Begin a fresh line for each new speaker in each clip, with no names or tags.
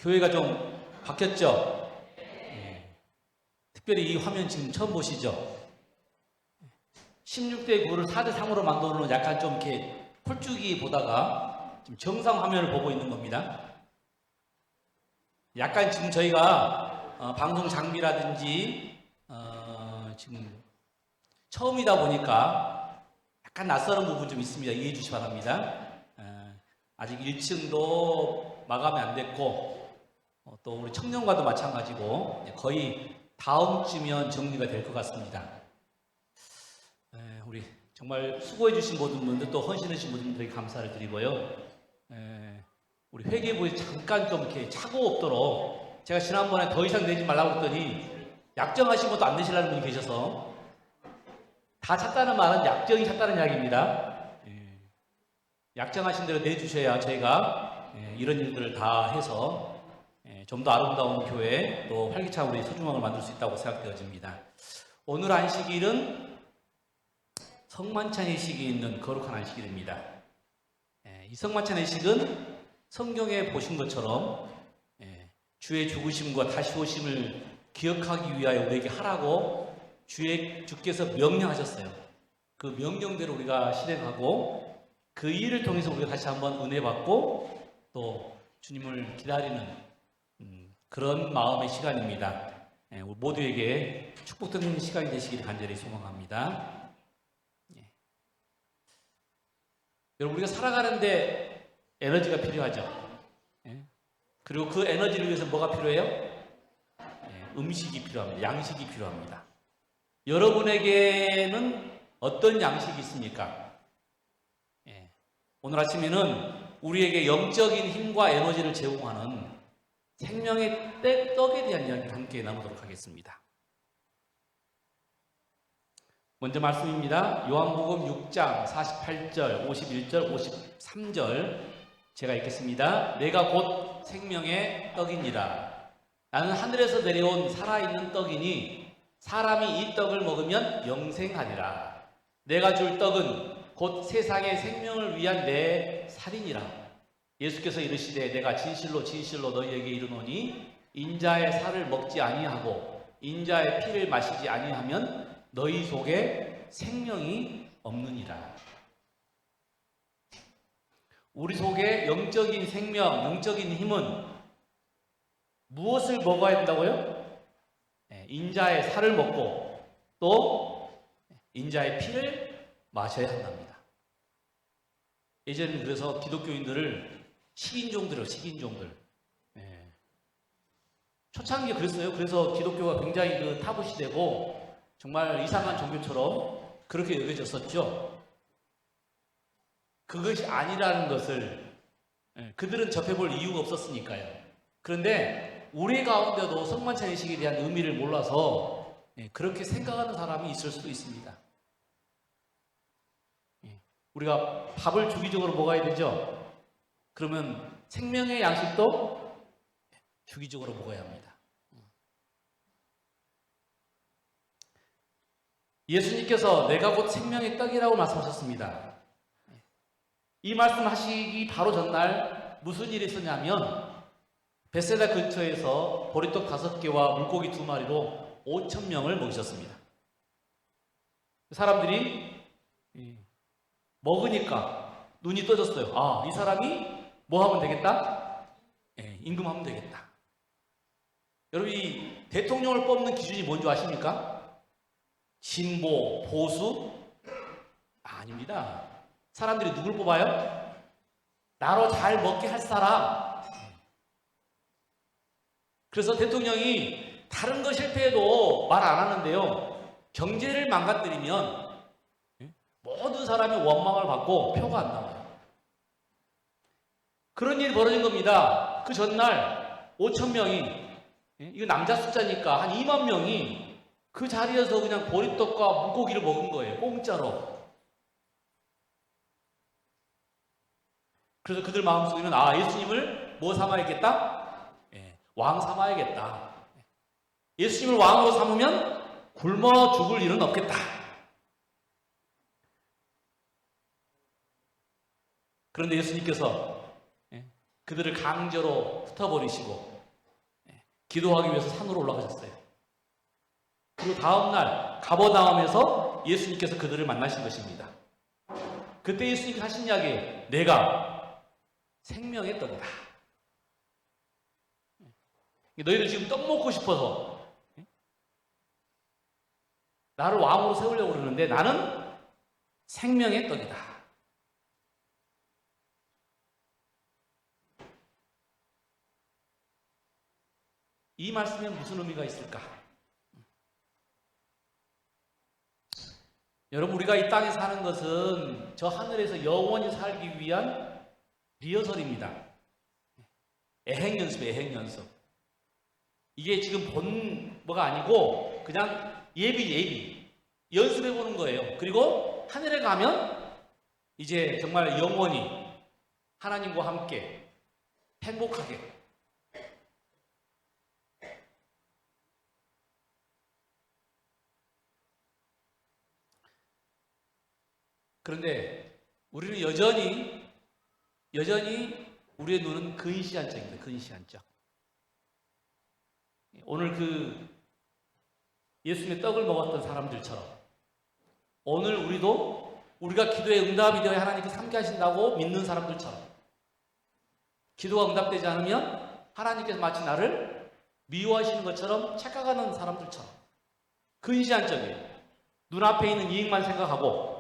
교회가 좀 바뀌었죠? 특별히 이 화면 지금 처음 보시죠? 16대 9를 4대 3으로 만들어놓은 약간 좀 이렇게 폴쭉이 보다가 지금 정상 화면을 보고 있는 겁니다. 약간 지금 저희가 방송 장비라든지 지금 처음이다 보니까 약간 낯설은 부분 좀 있습니다. 이해해 주시기 바랍니다. 아직 1층도 마감이 안 됐고 또 우리 청년과도 마찬가지고 거의 다음 주면 정리가 될 것 같습니다. 우리 정말 수고해 주신 모든 분들 또 헌신해 주신 모든 분들에게 감사를 드리고요. 우리 회계부에 잠깐 좀 이렇게 착오 없도록 제가 지난번에 더 이상 내지 말라고 했더니 약정하신 것도 안 내시려는 분이 계셔서 다 찼다는 말은 약정이 찼다는 이야기입니다. 약정하신 대로 내주셔야 저희가 이런 일들을 다 해서 좀 더 아름다운 교회 또 활기찬 우리 소중함을 만들 수 있다고 생각되어집니다. 오늘 안식일은 성만찬의 식이 있는 거룩한 안식일입니다. 이 성만찬의 식은 성경에 보신 것처럼 주의 죽으심과 다시 오심을 기억하기 위하여 우리에게 하라고 주께서 명령하셨어요. 그 명령대로 우리가 실행하고 그 일을 통해서 우리가 다시 한번 은혜 받고 또 주님을 기다리는 그런 마음의 시간입니다. 우리 모두에게 축복되는 시간이 되시기를 간절히 소망합니다. 여러분, 우리가 살아가는데 에너지가 필요하죠. 그리고 그 에너지를 위해서 뭐가 필요해요? 음식이 필요합니다. 양식이 필요합니다. 여러분에게는 어떤 양식이 있습니까? 오늘 아침에는 우리에게 영적인 힘과 에너지를 제공하는 생명의 떡에 대한 이야기를 함께 나누도록 하겠습니다. 먼저 말씀입니다. 요한복음 6장 48절, 51절, 53절 제가 읽겠습니다. 내가 곧 생명의 떡이니라. 나는 하늘에서 내려온 살아있는 떡이니 사람이 이 떡을 먹으면 영생하리라. 내가 줄 떡은 곧 세상의 생명을 위한 내 살이니라. 예수께서 이르시되 내가 진실로 진실로 너희에게 이르노니 인자의 살을 먹지 아니하고 인자의 피를 마시지 아니하면 너희 속에 생명이 없느니라. 우리 속에 영적인 생명, 영적인 힘은 무엇을 먹어야 된다고요? 인자의 살을 먹고 또 인자의 피를 마셔야 한답니다. 예전에는 그래서 기독교인들을 식인종들이요, 식인종들. 초창기에 그랬어요. 그래서 기독교가 굉장히 타부시되고 정말 이상한 종교처럼 그렇게 여겨졌었죠. 그것이 아니라는 것을 그들은 접해볼 이유가 없었으니까요. 그런데 우리 가운데도 성만찬의식에 대한 의미를 몰라서 그렇게 생각하는 사람이 있을 수도 있습니다. 우리가 밥을 주기적으로 먹어야 되죠. 그러면 생명의 양식도 주기적으로 먹어야 합니다. 예수님께서 내가 곧 생명의 떡이라고 말씀하셨습니다. 이 말씀하시기 바로 전날 무슨 일이 있었냐면 벳세다 근처에서 보리떡 5개와 물고기 2마리로 5,000명을 먹이셨습니다. 사람들이 먹으니까 눈이 떠졌어요. 아, 이 사람이 뭐 하면 되겠다? 임금하면 되겠다. 여러분, 이 대통령을 뽑는 기준이 뭔지 아십니까? 진보, 보수? 아닙니다. 사람들이 누굴 뽑아요? 나로 잘 먹게 할 사람. 그래서 대통령이 다른 거 실패해도 말 안 하는데요. 경제를 망가뜨리면 모든 사람이 원망을 받고 표가 안 나와요. 그런 일이 벌어진 겁니다. 그 전날 5,000명이, 이거 남자 숫자니까 한 2만 명이 그 자리에서 그냥 보리떡과 물고기를 먹은 거예요. 공짜로. 그래서 그들 마음속에는 예수님을 뭐 삼아야겠다? 왕 삼아야겠다. 예수님을 왕으로 삼으면 굶어 죽을 일은 없겠다. 그런데 예수님께서 그들을 강제로 흩어버리시고 기도하기 위해서 산으로 올라가셨어요. 그리고 다음날 가버나움에서 예수님께서 그들을 만나신 것입니다. 그때 예수님이 하신 이야기, 내가 생명의 떡이다. 너희들 지금 떡 먹고 싶어서 나를 왕으로 세우려고 그러는데 나는 생명의 떡이다. 이 말씀에 무슨 의미가 있을까? 여러분, 우리가 이 땅에 사는 것은 저 하늘에서 영원히 살기 위한 리허설입니다. 애행연습이에요, 애행연습. 이게 지금 본 뭐가 아니고 그냥 예비 연습해 보는 거예요. 그리고 하늘에 가면 이제 정말 영원히 하나님과 함께 행복하게. 그런데 우리는 여전히 우리의 눈은 근시안적입니다. 근시안적. 오늘 예수님의 떡을 먹었던 사람들처럼 오늘 우리가 기도에 응답이 되어 하나님께서 함께 하신다고 믿는 사람들처럼 기도가 응답되지 않으면 하나님께서 마치 나를 미워하시는 것처럼 착각하는 사람들처럼 근시안적이에요. 눈앞에 있는 이익만 생각하고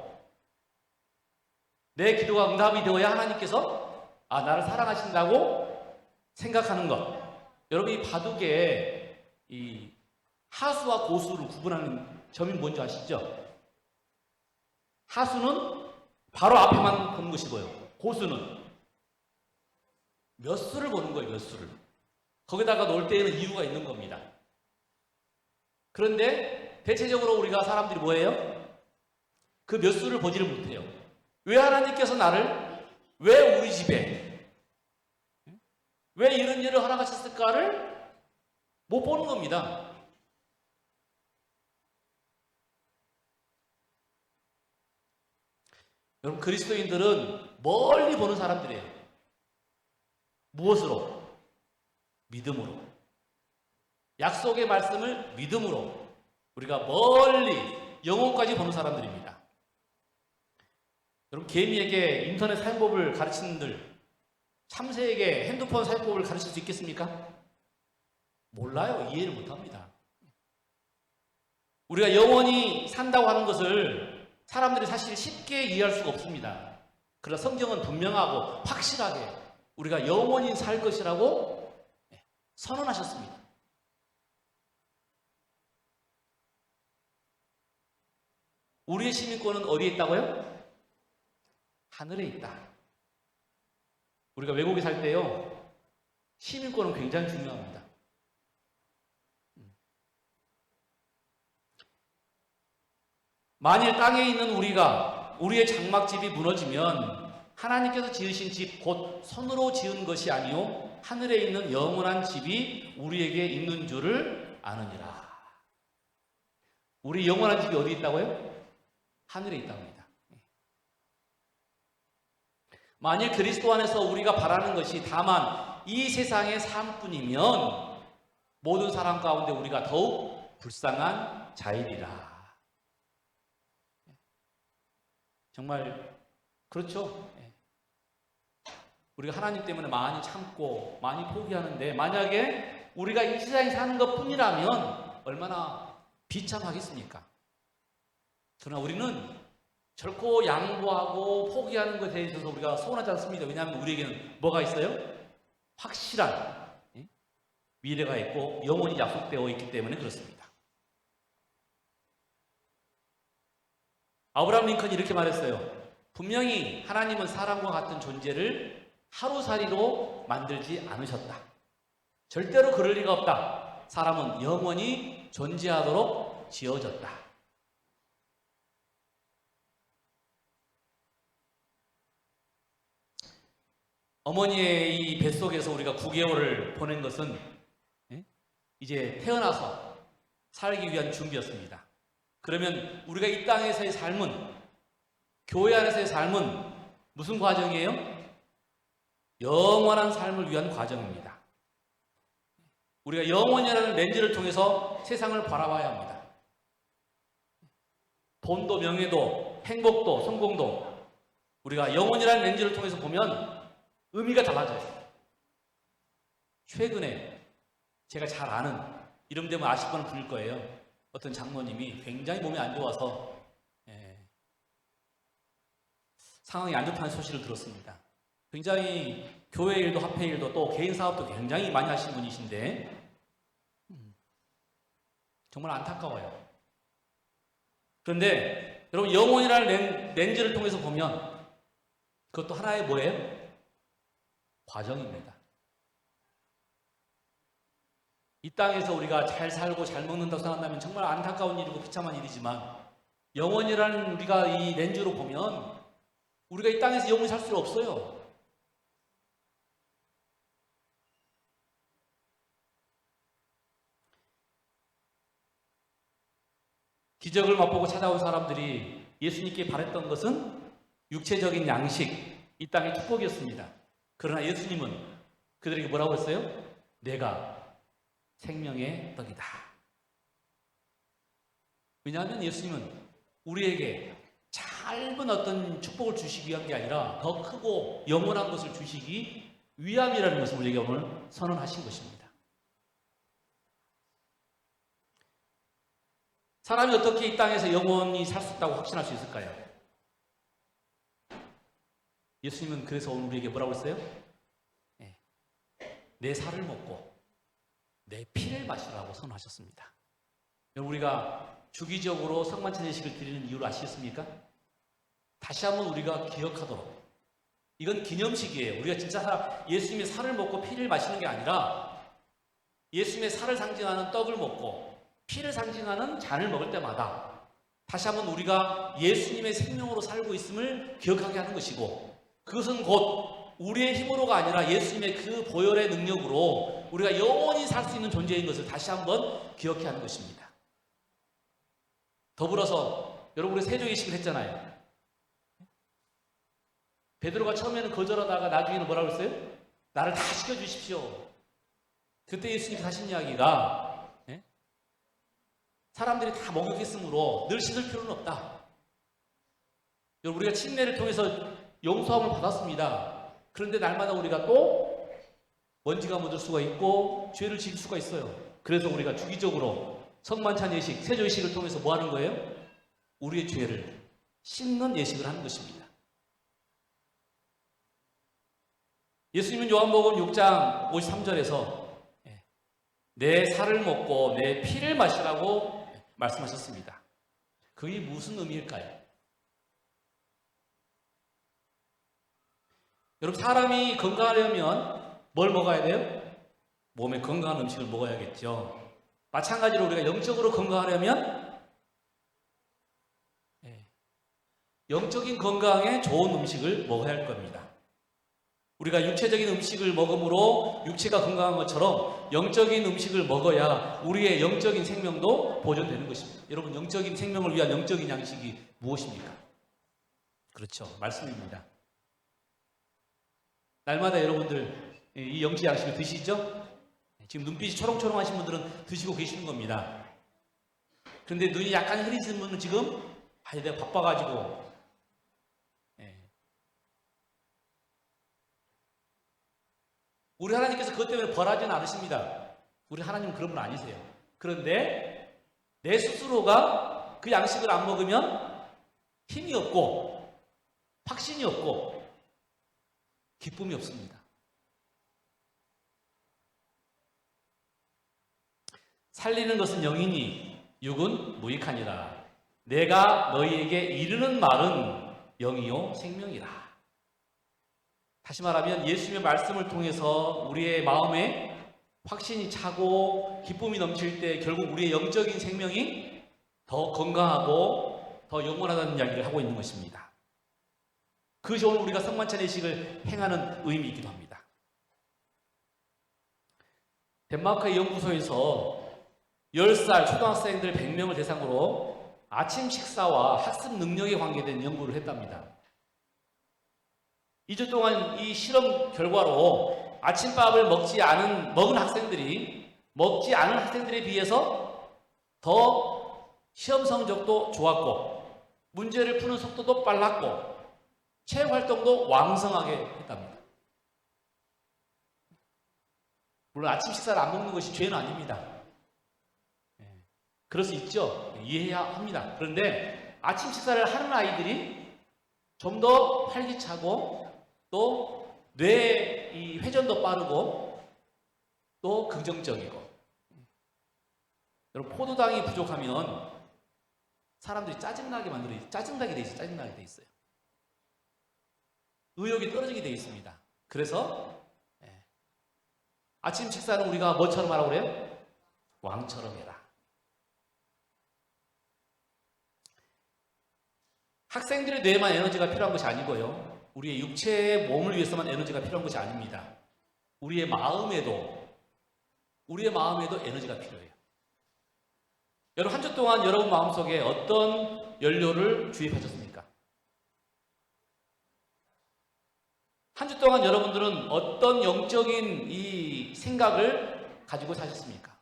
내 기도가 응답이 되어야 하나님께서 나를 사랑하신다고 생각하는 것. 여러분, 이 바둑에 이 하수와 고수를 구분하는 점이 뭔지 아시죠? 하수는 바로 앞에만 보는 것이 보여요. 고수는 몇 수를 보는 거예요, 몇 수를. 거기다가 놓을 때에는 이유가 있는 겁니다. 그런데 대체적으로 우리가 사람들이 뭐예요? 그 몇 수를 보지를 못해요. 왜 하나님께서 왜 우리 집에, 왜 이런 일을 허락하셨을까를 못 보는 겁니다. 여러분, 그리스도인들은 멀리 보는 사람들이에요. 무엇으로? 믿음으로. 약속의 말씀을 믿음으로 우리가 멀리 영혼까지 보는 사람들입니다. 여러분, 개미에게 인터넷 사용법을 가르치는 들 3세에게 핸드폰 사용법을 가르칠 수 있겠습니까? 몰라요. 이해를 못합니다. 우리가 영원히 산다고 하는 것을 사람들이 사실 쉽게 이해할 수가 없습니다. 그러나 성경은 분명하고 확실하게 우리가 영원히 살 것이라고 선언하셨습니다. 우리의 시민권은 어디에 있다고요? 하늘에 있다. 우리가 외국에 살 때요, 시민권은 굉장히 중요합니다. 만일 땅에 있는 우리의 장막집이 무너지면 하나님께서 지으신 집, 곧 손으로 지은 것이 아니요 하늘에 있는 영원한 집이 우리에게 있는 줄을 아느니라. 우리 영원한 집이 어디 있다고요? 하늘에 있다고 합니다. 만일 그리스도 안에서 우리가 바라는 것이 다만 이 세상의 삶뿐이면 모든 사람 가운데 우리가 더욱 불쌍한 자이리라. 정말 그렇죠. 우리가 하나님 때문에 많이 참고 많이 포기하는데 만약에 우리가 이 세상에 사는 것뿐이라면 얼마나 비참하겠습니까? 그러나 우리는 결코 양보하고 포기하는 것에 있어서 우리가 서운하지 않습니다. 왜냐하면 우리에게는 뭐가 있어요? 확실한 미래가 있고 영원히 약속되어 있기 때문에 그렇습니다. 아브라함 링컨이 이렇게 말했어요. 분명히 하나님은 사람과 같은 존재를 하루살이로 만들지 않으셨다. 절대로 그럴 리가 없다. 사람은 영원히 존재하도록 지어졌다. 어머니의 이 뱃속에서 우리가 9개월을 보낸 것은 이제 태어나서 살기 위한 준비였습니다. 그러면 우리가 이 땅에서의 삶은, 교회 안에서의 삶은 무슨 과정이에요? 영원한 삶을 위한 과정입니다. 우리가 영혼이라는 렌즈를 통해서 세상을 바라봐야 합니다. 돈도 명예도 행복도 성공도 우리가 영혼이라는 렌즈를 통해서 보면 의미가 달라져요. 최근에 제가 잘 아는, 이름 되면 아실 분은 분일 거예요. 어떤 장모님이 굉장히 몸이 안 좋아서 상황이 안 좋다는 소식을 들었습니다. 굉장히 교회 일도 화폐 일도 또 개인 사업도 굉장히 많이 하시는 분이신데 정말 안타까워요. 그런데 여러분, 영혼이라는 렌즈를 통해서 보면 그것도 하나의 뭐예요? 과정입니다. 이 땅에서 우리가 잘 살고 잘 먹는다고 생각한다면 정말 안타까운 일이고 비참한 일이지만, 영혼이라는 우리가 이 렌즈로 보면 우리가 이 땅에서 영원히 살 수 없어요. 기적을 맛보고 찾아온 사람들이 예수님께 바랬던 것은 육체적인 양식, 이 땅의 축복이었습니다. 그러나 예수님은 그들에게 뭐라고 했어요? 내가 생명의 떡이다. 왜냐하면 예수님은 우리에게 짧은 어떤 축복을 주시기 위한 게 아니라 더 크고 영원한 것을 주시기 위함이라는 것을 우리에게 오늘 선언하신 것입니다. 사람이 어떻게 이 땅에서 영원히 살 수 있다고 확신할 수 있을까요? 예수님은 그래서 오늘 우리에게 뭐라고 했어요? 내 살을 먹고 내 피를 마시라고 선언하셨습니다. 우리가 주기적으로 성만찬 예식을 드리는 이유를 아시겠습니까? 다시 한번 우리가 기억하도록, 이건 기념식이에요. 우리가 진짜 예수님의 살을 먹고 피를 마시는 게 아니라 예수님의 살을 상징하는 떡을 먹고 피를 상징하는 잔을 먹을 때마다 다시 한번 우리가 예수님의 생명으로 살고 있음을 기억하게 하는 것이고, 그것은 곧 우리의 힘으로가 아니라 예수님의 그 보혈의 능력으로 우리가 영원히 살 수 있는 존재인 것을 다시 한번 기억해야 하는 것입니다. 더불어서 여러분, 우리 세조의식을 했잖아요. 베드로가 처음에는 거절하다가 나중에는 뭐라고 했어요? 나를 다 시켜주십시오. 그때 예수님이 하신 이야기가 사람들이 다 목욕했으므로 늘 씻을 필요는 없다. 여러분, 우리가 침례를 통해서 용서함을 받았습니다. 그런데 날마다 우리가 또 먼지가 묻을 수가 있고 죄를 지을 수가 있어요. 그래서 우리가 주기적으로 성만찬 예식, 세조 예식을 통해서 뭐 하는 거예요? 우리의 죄를 씻는 예식을 하는 것입니다. 예수님은 요한복음 6장 53절에서 내 살을 먹고 내 피를 마시라고 말씀하셨습니다. 그게 무슨 의미일까요? 여러분, 사람이 건강하려면 뭘 먹어야 돼요? 몸에 건강한 음식을 먹어야겠죠. 마찬가지로 우리가 영적으로 건강하려면 영적인 건강에 좋은 음식을 먹어야 할 겁니다. 우리가 육체적인 음식을 먹음으로 육체가 건강한 것처럼 영적인 음식을 먹어야 우리의 영적인 생명도 보존되는 것입니다. 여러분, 영적인 생명을 위한 영적인 양식이 무엇입니까? 그렇죠, 말씀입니다. 날마다 여러분들 이 영적 양식을 드시죠? 지금 눈빛이 초롱초롱하신 분들은 드시고 계시는 겁니다. 그런데 눈이 약간 흐리신 분은 지금 내가 바빠가지고 우리 하나님께서 그것 때문에 벌하지는 않으십니다. 우리 하나님은 그런 분 아니세요. 그런데 내 스스로가 그 양식을 안 먹으면 힘이 없고 확신이 없고 기쁨이 없습니다. 살리는 것은 영이니 육은 무익하니라. 내가 너희에게 이르는 말은 영이요 생명이라. 다시 말하면 예수님의 말씀을 통해서 우리의 마음에 확신이 차고 기쁨이 넘칠 때 결국 우리의 영적인 생명이 더 건강하고 더 영원하다는 이야기를 하고 있는 것입니다. 그것이 오늘 우리가 성만찬 예식을 행하는 의미이기도 합니다. 덴마크의 연구소에서 10살 초등학생들 100명을 대상으로 아침 식사와 학습 능력에 관계된 연구를 했답니다. 2주 동안 이 실험 결과로 아침밥을 먹은 학생들이 먹지 않은 학생들에 비해서 더 시험 성적도 좋았고 문제를 푸는 속도도 빨랐고 체육 활동도 왕성하게 했답니다. 물론 아침 식사를 안 먹는 것이 죄는 아닙니다. 그럴 수 있죠. 이해해야 합니다. 그런데 아침 식사를 하는 아이들이 좀 더 활기차고 또 뇌 이 회전도 빠르고 또 긍정적이고. 여러분 포도당이 부족하면 사람들이 짜증나게 돼 있어요. 의욕이 떨어지게 돼 있습니다. 그래서 아침 식사는 우리가 뭐처럼 하라고 그래요? 왕처럼 해라. 학생들의 뇌에만 에너지가 필요한 것이 아니고요. 우리의 육체의 몸을 위해서만 에너지가 필요한 것이 아닙니다. 우리의 마음에도 에너지가 필요해요. 여러분 한 주 동안 여러분 마음속에 어떤 연료를 주입하셨습니까? 한 주 동안 여러분들은 어떤 영적인 이 생각을 가지고 사셨습니까?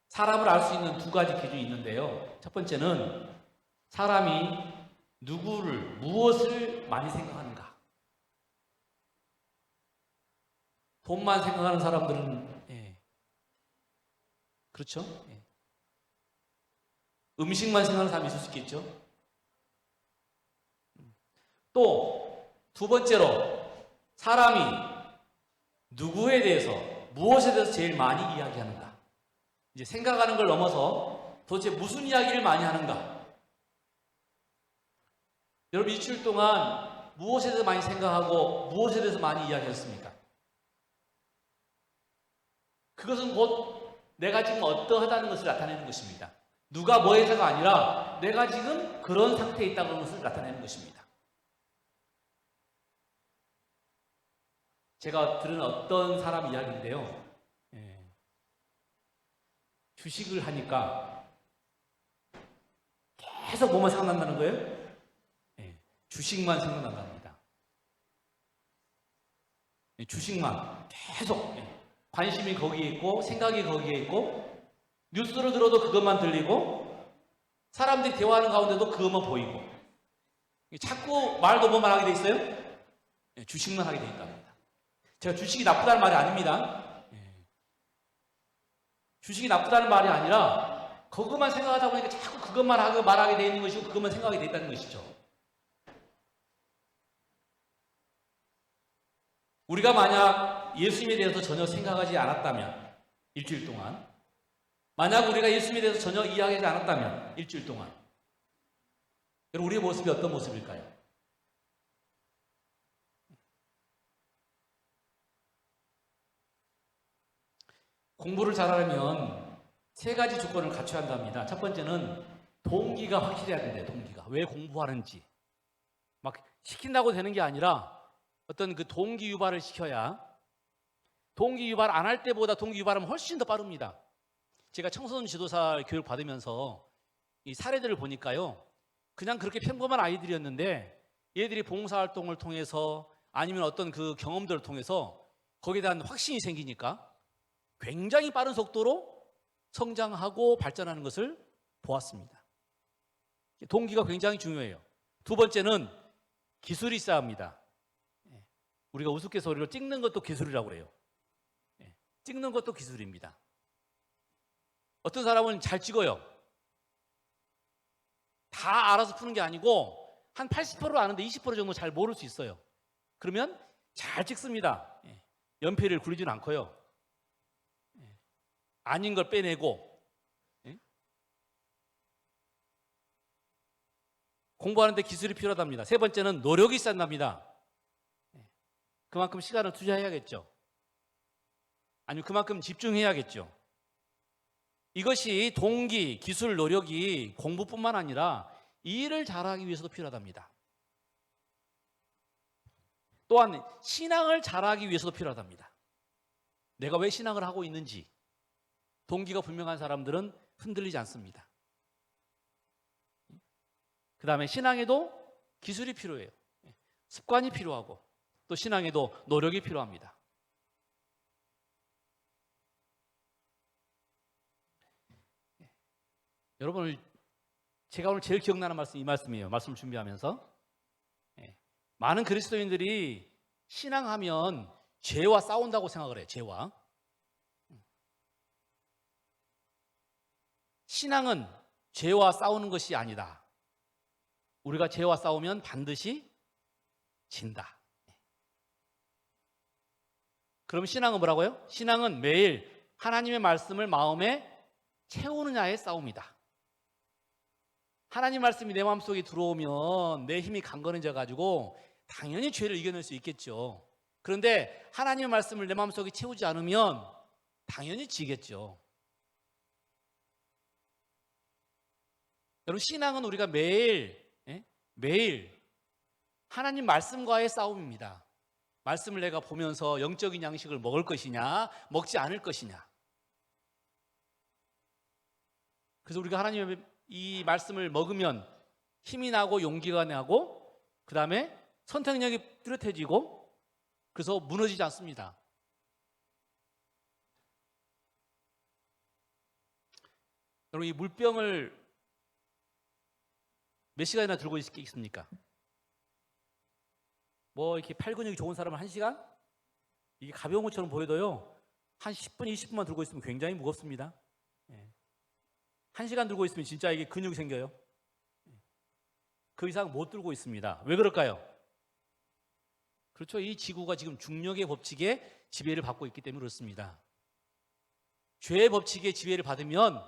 사람을 알 수 있는 두 가지 기준이 있는데요. 첫 번째는 사람이 무엇을 많이 생각하는가. 돈만 생각하는 사람들은 그렇죠? 음식만 생각하는 사람이 있을 수 있겠죠? 또 두 번째로 사람이 누구에 대해서 무엇에 대해서 제일 많이 이야기하는가. 이제 생각하는 걸 넘어서 도대체 무슨 이야기를 많이 하는가. 여러분 일주일 동안 무엇에 대해서 많이 생각하고 무엇에 대해서 많이 이야기했습니까? 그것은 곧 내가 지금 어떠하다는 것을 나타내는 것입니다. 누가 뭐해서가 아니라 내가 지금 그런 상태에 있다는 것을 나타내는 것입니다. 제가 들은 어떤 사람 이야기인데요. 주식을 하니까 계속 뭐만 생각난다는 거예요? 주식만 생각난답니다. 주식만 계속 관심이 거기에 있고 생각이 거기에 있고 뉴스를 들어도 그것만 들리고 사람들이 대화하는 가운데도 그것만 보이고 자꾸 말도 뭐만 하게 돼 있어요? 주식만 하게 돼 있답니다. 제가 주식이 나쁘다는 말이 아닙니다. 주식이 나쁘다는 말이 아니라 그것만 생각하다 보니까 자꾸 그것만 하고 말하게 돼 있는 것이고 그것만 생각하게 돼 있다는 것이죠. 우리가 만약 예수님에 대해서 전혀 생각하지 않았다면 일주일 동안 만약 우리가 예수님에 대해서 전혀 이야기하지 않았다면 일주일 동안 여러분 우리의 모습이 어떤 모습일까요? 공부를 잘하려면 세 가지 조건을 갖춰야 한답니다. 첫 번째는 동기가 확실해야 된대요. 동기가. 왜 공부하는지. 막 시킨다고 되는 게 아니라 어떤 그 동기 유발을 시켜야 동기 유발 안 할 때보다 동기 유발하면 훨씬 더 빠릅니다. 제가 청소년 지도사 교육 받으면서 이 사례들을 보니까요. 그냥 그렇게 평범한 아이들이었는데 얘들이 봉사활동을 통해서 아니면 어떤 그 경험들을 통해서 거기에 대한 확신이 생기니까 굉장히 빠른 속도로 성장하고 발전하는 것을 보았습니다. 동기가 굉장히 중요해요. 두 번째는 기술이 있어야 합니다. 우리가 우스갯소리로 찍는 것도 기술이라고 그래요. 찍는 것도 기술입니다. 어떤 사람은 잘 찍어요. 다 알아서 푸는 게 아니고 한 80% 아는데 20% 정도 잘 모를 수 있어요. 그러면 잘 찍습니다. 연필을 굴리지는 않고요. 아닌 걸 빼내고 공부하는데 기술이 필요하답니다. 세 번째는 노력이 있어야 한답니다. 그만큼 시간을 투자해야겠죠. 아니면 그만큼 집중해야겠죠. 이것이 동기, 기술, 노력이 공부뿐만 아니라 일을 잘하기 위해서도 필요하답니다. 또한 신앙을 잘하기 위해서도 필요하답니다. 내가 왜 신앙을 하고 있는지 동기가 분명한 사람들은 흔들리지 않습니다. 그 다음에 신앙에도 기술이 필요해요. 습관이 필요하고 또 신앙에도 노력이 필요합니다. 여러분, 제가 오늘 제일 기억나는 말씀 이 말씀이에요. 말씀을 준비하면서 많은 그리스도인들이 신앙하면 죄와 싸운다고 생각을 해요. 죄와. 신앙은 죄와 싸우는 것이 아니다. 우리가 죄와 싸우면 반드시 진다. 그럼 신앙은 뭐라고요? 신앙은 매일 하나님의 말씀을 마음에 채우느냐의 싸움이다. 하나님 말씀이 내 마음속에 들어오면 내 힘이 강건해져 가지고 당연히 죄를 이겨낼 수 있겠죠. 그런데 하나님의 말씀을 내 마음속에 채우지 않으면 당연히 지겠죠. 여러분, 신앙은 우리가 매일 하나님 말씀과의 싸움입니다. 말씀을 내가 보면서 영적인 양식을 먹을 것이냐, 먹지 않을 것이냐. 그래서 우리가 하나님의 이 말씀을 먹으면 힘이 나고 용기가 나고 그 다음에 선택력이 뚜렷해지고 그래서 무너지지 않습니다. 여러분, 이 물병을 몇 시간이나 들고 있습니까? 뭐 이렇게 팔 근육이 좋은 사람은 1시간? 이게 가벼운 것처럼 보여도요, 한 10분, 20분만 들고 있으면 굉장히 무겁습니다. 1시간 들고 있으면 진짜 이게 근육이 생겨요. 그 이상 못 들고 있습니다. 왜 그럴까요? 그렇죠. 이 지구가 지금 중력의 법칙에 지배를 받고 있기 때문에 그렇습니다. 죄의 법칙에 지배를 받으면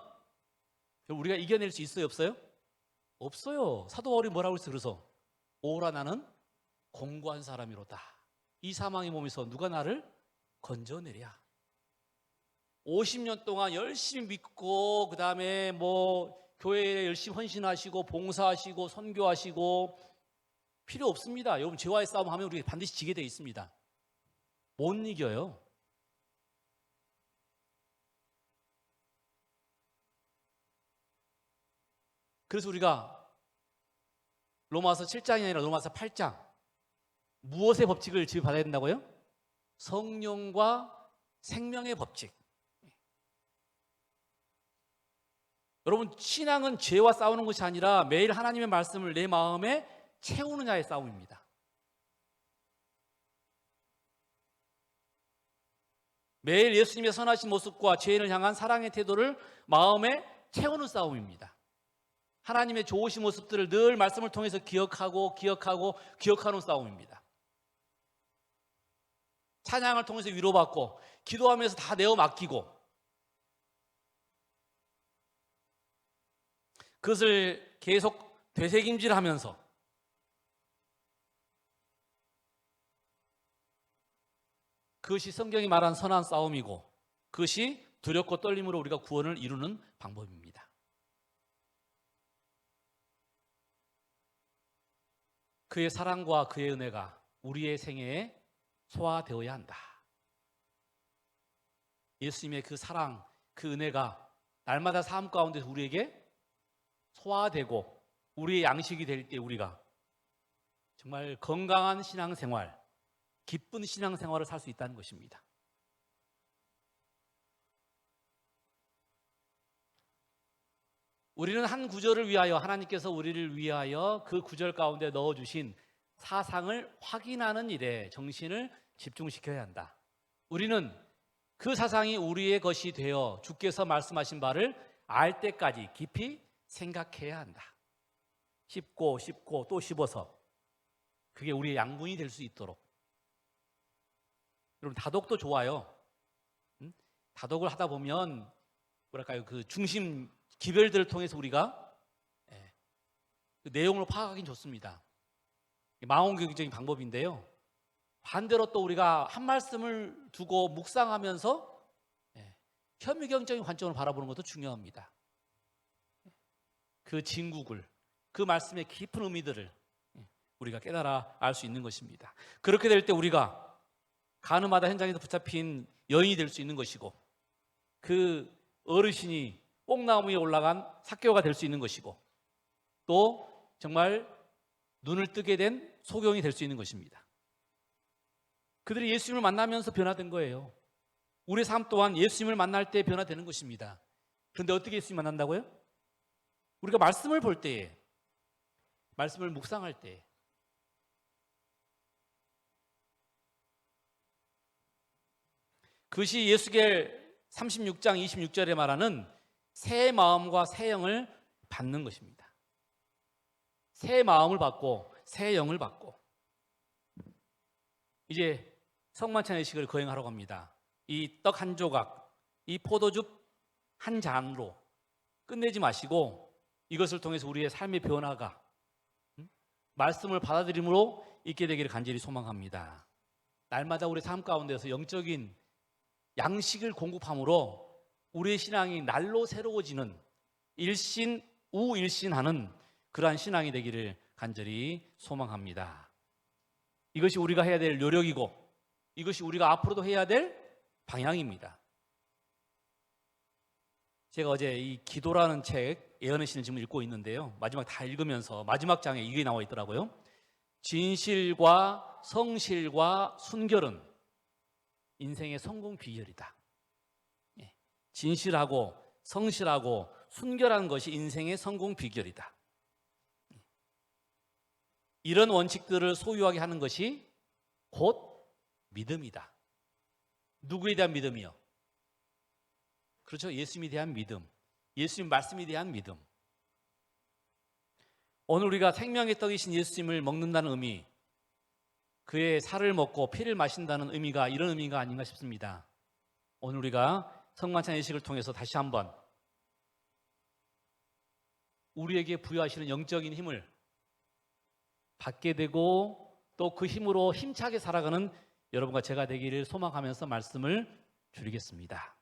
우리가 이겨낼 수 있어요, 없어요? 없어요. 사도 바울이 뭐라고 했어? 그래서 오라 나는 공고한 사람이로다. 이 사망의 몸에서 누가 나를 건져내랴. 50년 동안 열심히 믿고 그 다음에 뭐 교회에 열심히 헌신하시고 봉사하시고 선교하시고 필요 없습니다. 여러분, 죄와의 싸움하면 우리 반드시 지게 되어 있습니다. 못 이겨요. 그래서 우리가 로마서 7장이 아니라 로마서 8장 무엇의 법칙을 지배받아야 된다고요? 성령과 생명의 법칙. 여러분, 신앙은 죄와 싸우는 것이 아니라 매일 하나님의 말씀을 내 마음에 채우느냐의 싸움입니다. 매일 예수님의 선하신 모습과 죄인을 향한 사랑의 태도를 마음에 채우는 싸움입니다. 하나님의 좋으신 모습들을 늘 말씀을 통해서 기억하는 싸움입니다. 찬양을 통해서 위로받고 기도하면서 다 내어 맡기고 그것을 계속 되새김질하면서 그것이 성경이 말한 선한 싸움이고 그것이 두렵고 떨림으로 우리가 구원을 이루는 방법입니다. 그의 사랑과 그의 은혜가 우리의 생애에 소화되어야 한다. 예수님의 그 사랑, 그 은혜가 날마다 삶 가운데 우리에게 소화되고 우리의 양식이 될 때 우리가 정말 건강한 신앙생활, 기쁜 신앙생활을 살 수 있다는 것입니다. 우리는 한 구절을 위하여, 하나님께서 우리를 위하여 그 구절 가운데 넣어주신 사상을 확인하는 일에 정신을 집중시켜야 한다. 우리는 그 사상이 우리의 것이 되어 주께서 말씀하신 바를 알 때까지 깊이 생각해야 한다. 씹고 또 씹어서 그게 우리의 양분이 될 수 있도록. 여러분, 다독도 좋아요. 다독을 하다 보면 뭐랄까요, 그 중심 기별들을 통해서 우리가 그 내용을 파악하긴 좋습니다. 망원경적인 방법인데요. 반대로 또 우리가 한 말씀을 두고 묵상하면서 현미경적인 관점으로 바라보는 것도 중요합니다. 그 진국을, 그 말씀의 깊은 의미들을 우리가 깨달아 알 수 있는 것입니다. 그렇게 될 때 우리가 가늠하다 현장에서 붙잡힌 여인이 될 수 있는 것이고 그 어르신이 뽕나무 위에 올라간 삭개오가 될 수 있는 것이고 또 정말 눈을 뜨게 된 소경이 될 수 있는 것입니다. 그들이 예수님을 만나면서 변화된 거예요. 우리의 삶 또한 예수님을 만날 때 변화되는 것입니다. 그런데 어떻게 예수님 만난다고요? 우리가 말씀을 볼 때에, 말씀을 묵상할 때에, 그것이 예수겔 36장 26절에 말하는 새 마음과 새 영을 받는 것입니다. 새 마음을 받고 새 영을 받고 이제 성만찬의식을 거행하러 갑니다. 이 떡 한 조각, 이 포도즙 한 잔으로 끝내지 마시고 이것을 통해서 우리의 삶의 변화가 말씀을 받아들임으로 있게 되기를 간절히 소망합니다. 날마다 우리 삶 가운데서 영적인 양식을 공급함으로 우리의 신앙이 날로 새로워지는 일신 우일신하는 그러한 신앙이 되기를 간절히 소망합니다. 이것이 우리가 해야 될 노력이고 이것이 우리가 앞으로도 해야 될 방향입니다. 제가 어제 이 기도라는 책 예언의 신을 지금 읽고 있는데요. 마지막 다 읽으면서 마지막 장에 이게 나와 있더라고요. 진실과 성실과 순결은 인생의 성공 비결이다. 진실하고 성실하고 순결한 것이 인생의 성공 비결이다. 이런 원칙들을 소유하게 하는 것이 곧 믿음이다. 누구에 대한 믿음이요? 그렇죠. 예수님에 대한 믿음. 예수님 말씀에 대한 믿음. 오늘 우리가 생명의 떡이신 예수님을 먹는다는 의미, 그의 살을 먹고 피를 마신다는 의미가 이런 의미가 아닌가 싶습니다. 오늘 우리가 성만찬 예식을 통해서 다시 한번 우리에게 부여하시는 영적인 힘을 받게 되고 또 그 힘으로 힘차게 살아가는 여러분과 제가 되기를 소망하면서 말씀을 드리겠습니다.